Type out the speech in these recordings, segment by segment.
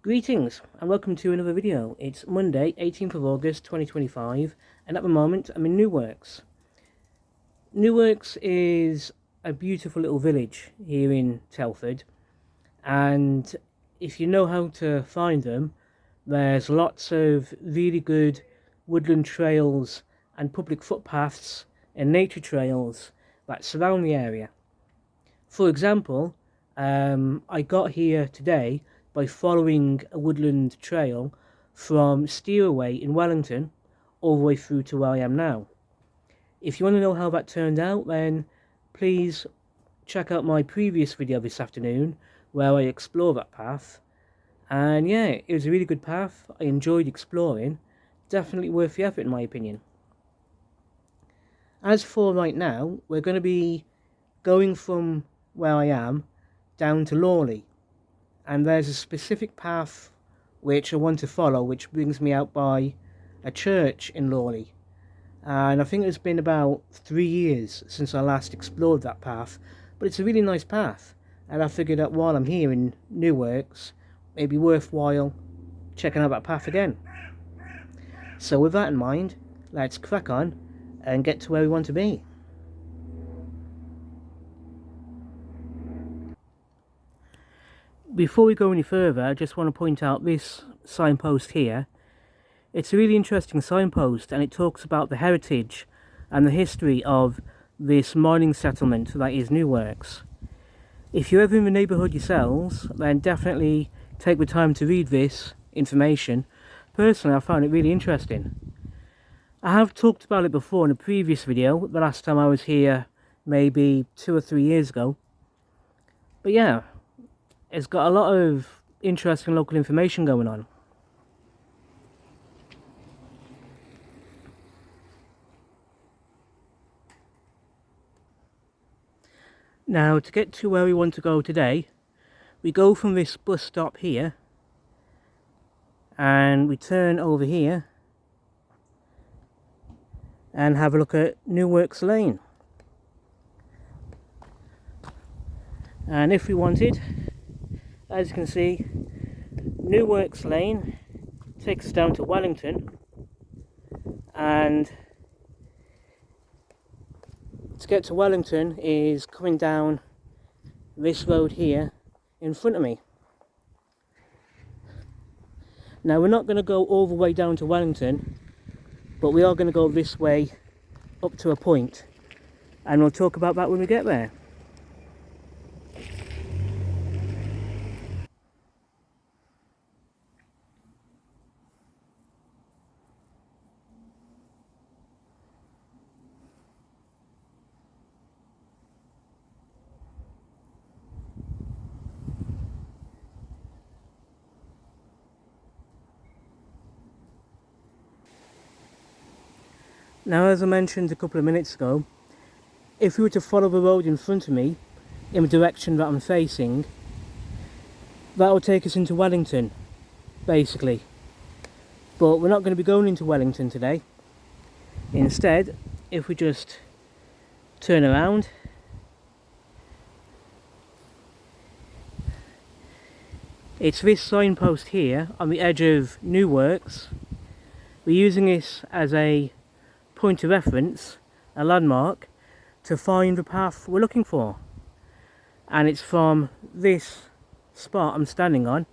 Greetings and welcome to another video. It's Monday, 18th of August 2025, and at the moment I'm in Newworks. Newworks is a beautiful little village here in Telford, and if you know how to find them, there's lots of really good woodland trails and public footpaths and nature trails that surround the area. For example, I got here today by following a woodland trail from Steerway in Wellington all the way through to where I am now. If you want to know how that turned out, then please check out my previous video this afternoon where I explore that path. And yeah, it was a really good path. I enjoyed exploring. Definitely worth the effort in my opinion. As for right now, we're going to be going from where I am down to Lawley, and there's a specific path which I want to follow, which brings me out by a church in Lawley, and I think it's been about 3 years since I last explored that path, but it's a really nice path, and I figured that while I'm here in Newworks, it'd be worthwhile checking out that path again. So with that in mind, let's crack on and get to where we want to be. Before we go any further, I just want to point out this signpost here. It's a really interesting signpost, and it talks about the heritage and the history of this mining settlement that is Newworks. If you're ever in the neighbourhood yourselves, then definitely take the time to read this information. Personally, I found it really interesting. I have talked about it before in a previous video, the last time I was here maybe 2 or 3 years ago. But yeah, it's got a lot of interesting local information going on. Now, to get to where we want to go today, we go from this bus stop here and we turn over here and have a look at Newworks Lane. And if we wanted, as you can see, Newworks Lane takes us down to Wellington, and to get to Wellington is coming down this road here in front of me. Now, we're not going to go all the way down to Wellington, but we are going to go this way up to a point, and we'll talk about that when we get there. Now, as I mentioned a couple of minutes ago, if we were to follow the road in front of me in the direction that I'm facing, that will take us into Wellington, basically. But we're not going to be going into Wellington today. Instead, if we just turn around, it's this signpost here on the edge of Newworks. We're using this as a point of reference, a landmark, to find the path we're looking for. And it's from this spot I'm standing on.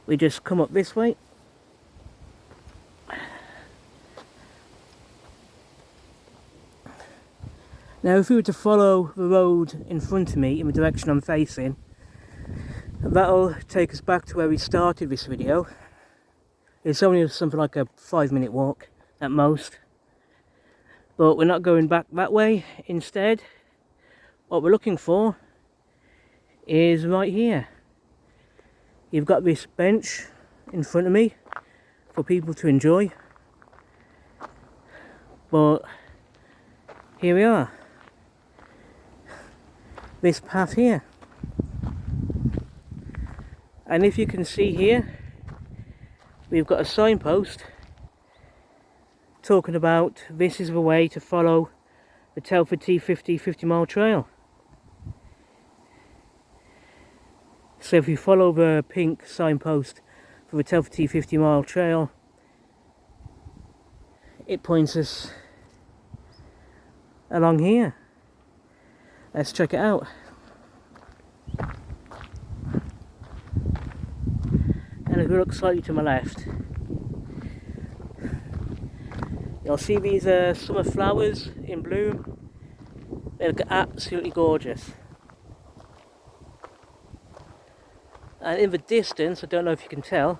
We just come up this way. Now, if we were to follow the road in front of me in the direction I'm facing, that'll take us back to where we started this video. It's only something like a 5-minute walk at most. But we're not going back that way. Instead, what we're looking for is right here. You've got this bench in front of me for people to enjoy. But here we are. This path here. And if you can see here, we've got a signpost talking about this is the way to follow the Telford T50 50-mile trail. So if we follow the pink signpost for the Telford T50 mile trail, it points us along here. Let's check it out. And if we look slightly to my left, you'll see these summer flowers in bloom. They look absolutely gorgeous. And in the distance, I don't know if you can tell,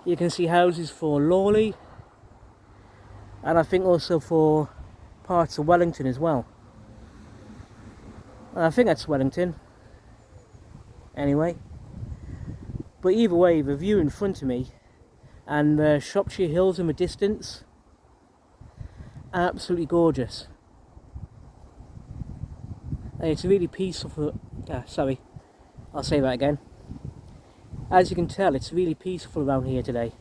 you can see houses for Lawley, and I think also for parts of Wellington as well. And I think that's Wellington, anyway. But either way, the view in front of me and the Shropshire Hills in the distance, absolutely gorgeous. And it's really peaceful. Sorry, I'll say that again. As you can tell, it's really peaceful around here today.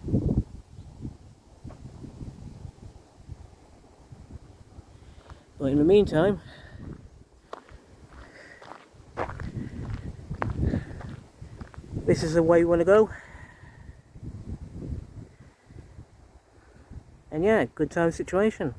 But in the meantime, this is the way you want to go. And yeah, good time situation.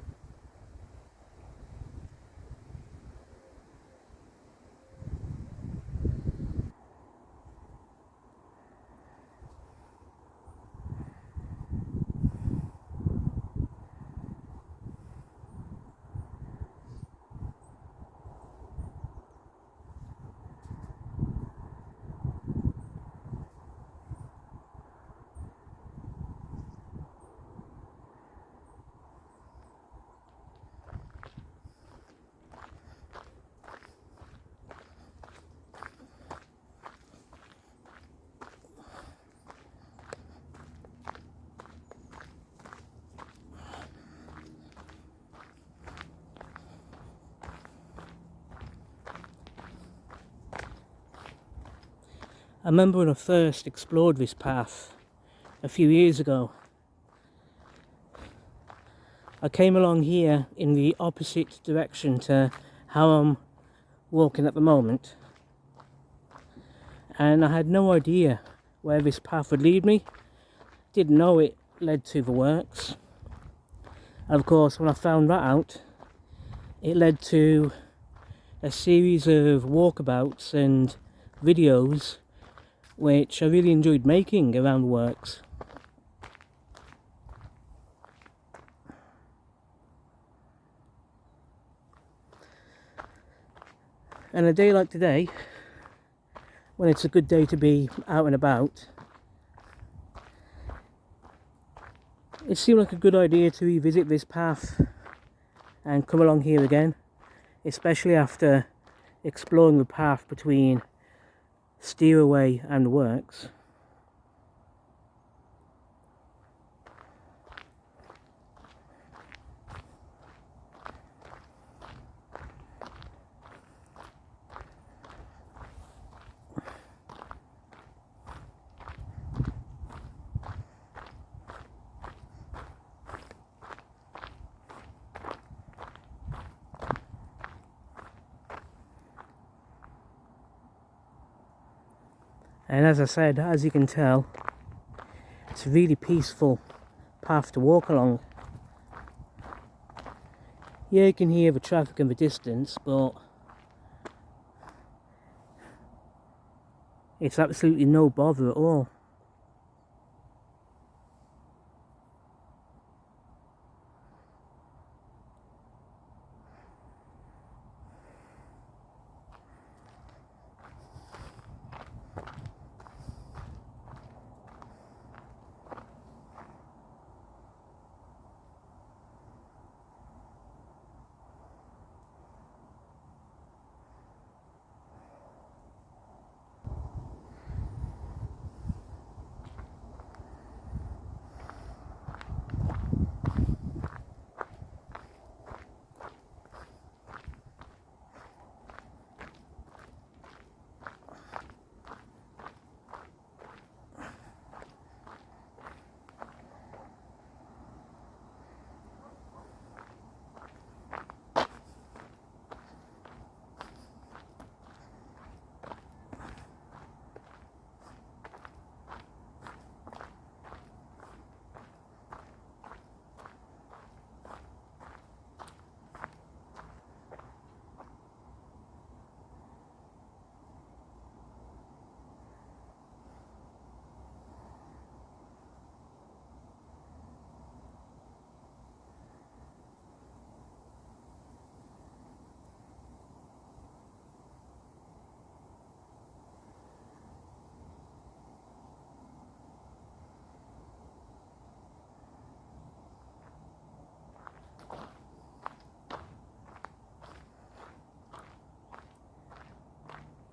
I remember when I first explored this path a few years ago. I came along here in the opposite direction to how I'm walking at the moment, and I had no idea where this path would lead me. Didn't know it led to the works, and of course when I found that out, it led to a series of walkabouts and videos which I really enjoyed making around the works. And a day like today, when it's a good day to be out and about, it seemed like a good idea to revisit this path and come along here again, especially after exploring the path between Steerway and the works. And as I said, as you can tell, it's a really peaceful path to walk along. Yeah, you can hear the traffic in the distance, but it's absolutely no bother at all.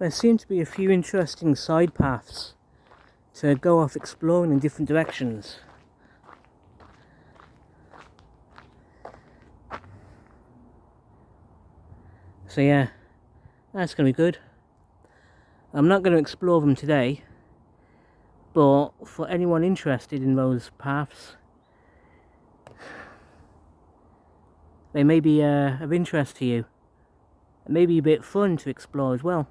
there seem to be a few interesting side paths to go off exploring in different directions. So yeah, that's going to be good. I'm not going to explore them today, but for anyone interested in those paths, they may be of interest to you. It may be a bit fun to explore as well.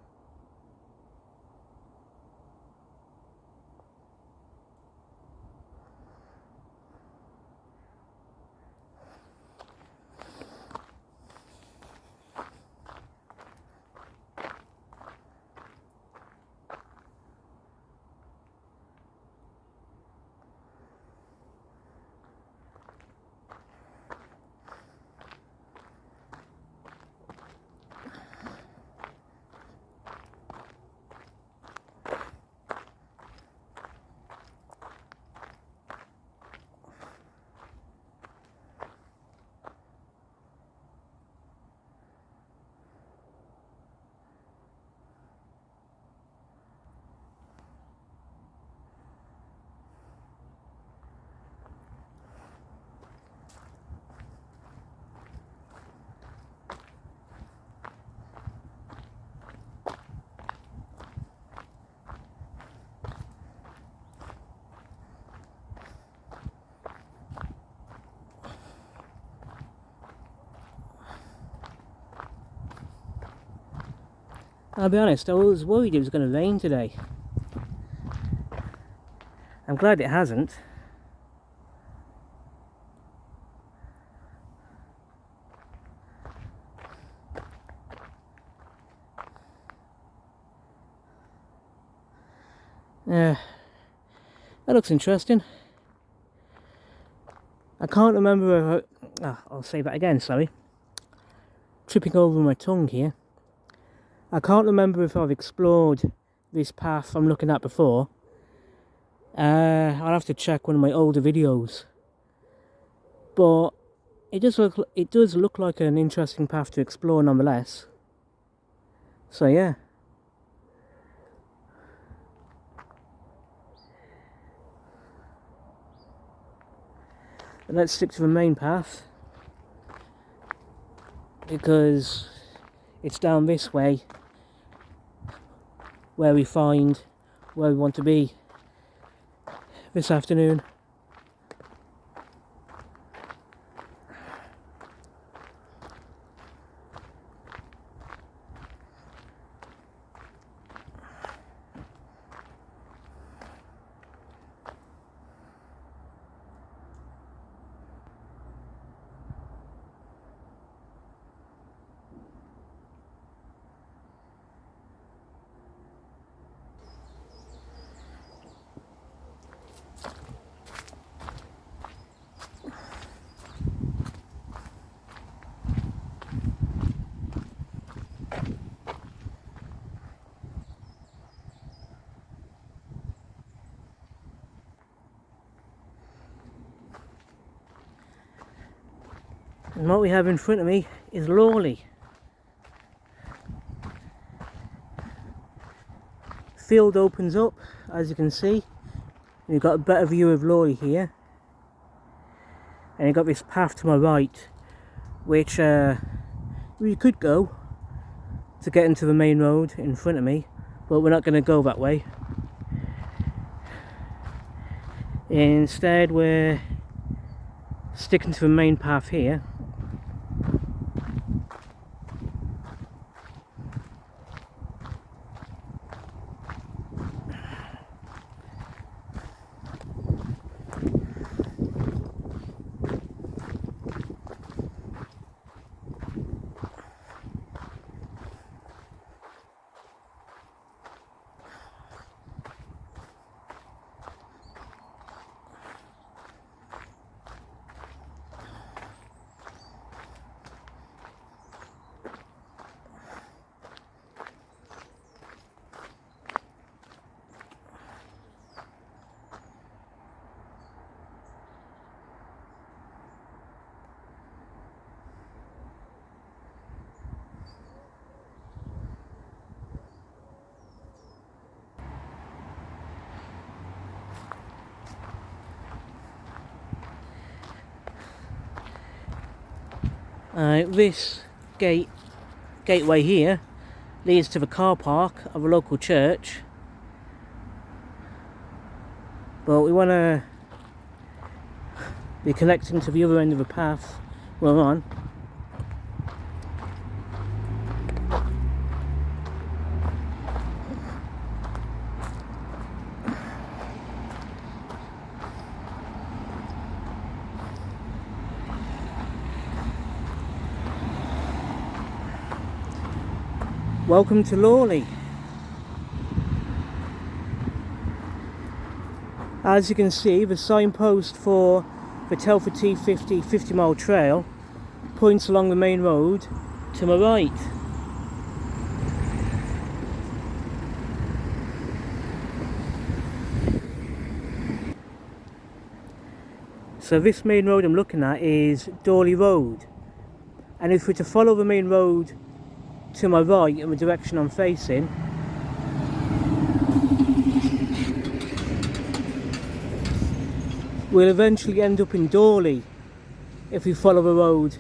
I'll be honest, I was worried it was going to rain today. I'm glad it hasn't. That looks interesting. I can't remember if I'll say that again, sorry. Tripping over my tongue here. I can't remember if I've explored this path I'm looking at before. I'll have to check one of my older videos. But it does look like an interesting path to explore nonetheless. So yeah. But let's stick to the main path, because it's down this way where we find where we want to be this afternoon. And what we have in front of me is Lawley. Field opens up, as you can see. You've got a better view of Lawley here. And you've got this path to my right, which we could go to get into the main road in front of me, but we're not going to go that way. Instead, we're sticking to the main path here. This gateway here leads to the car park of a local church, but we want to be connecting to the other end of the path we're on. Welcome to Lawley. As you can see, the signpost for the Telford T50 50-mile trail points along the main road to my right. So this main road I'm looking at is Lawley Road, and if we're to follow the main road to my right in the direction I'm facing, we'll eventually end up in Lawley if we follow the road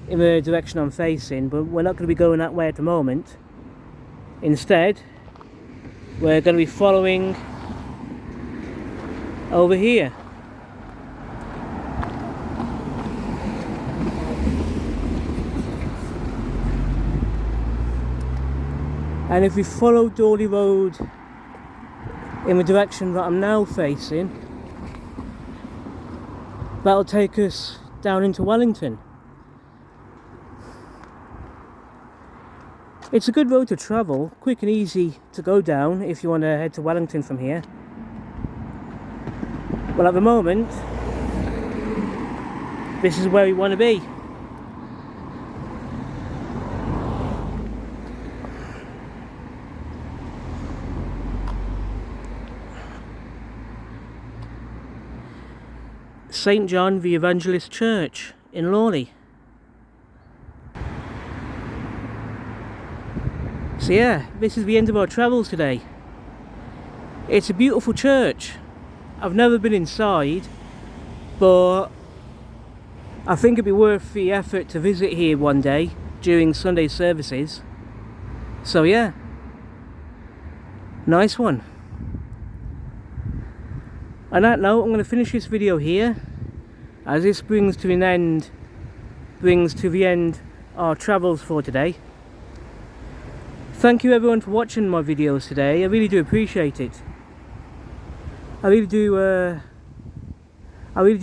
in the direction I'm facing, but we're not going to be going that way at the moment. Instead, we're going to be following over here. And if we follow Lawley Road in the direction that I'm now facing, that'll take us down into Wellington. It's a good road to travel, quick and easy to go down if you want to head to Wellington from here. Well, at the moment, this is where we want to be. St. John the Evangelist Church in Lawley. So yeah, this is the end of our travels today. It's a beautiful church. I've never been inside, but I think it'd be worth the effort to visit here one day during Sunday services. So yeah, nice one. On that note, I'm going to finish this video here, as this brings to the end our travels for today. Thank you everyone for watching my videos today. I really do appreciate it. I really do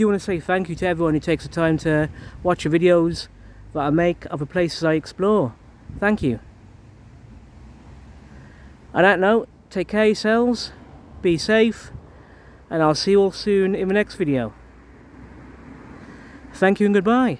want to say thank you to everyone who takes the time to watch the videos that I make of the places I explore. Thank you. On that note, take care of yourselves, be safe, and I'll see you all soon in the next video. Thank you and goodbye.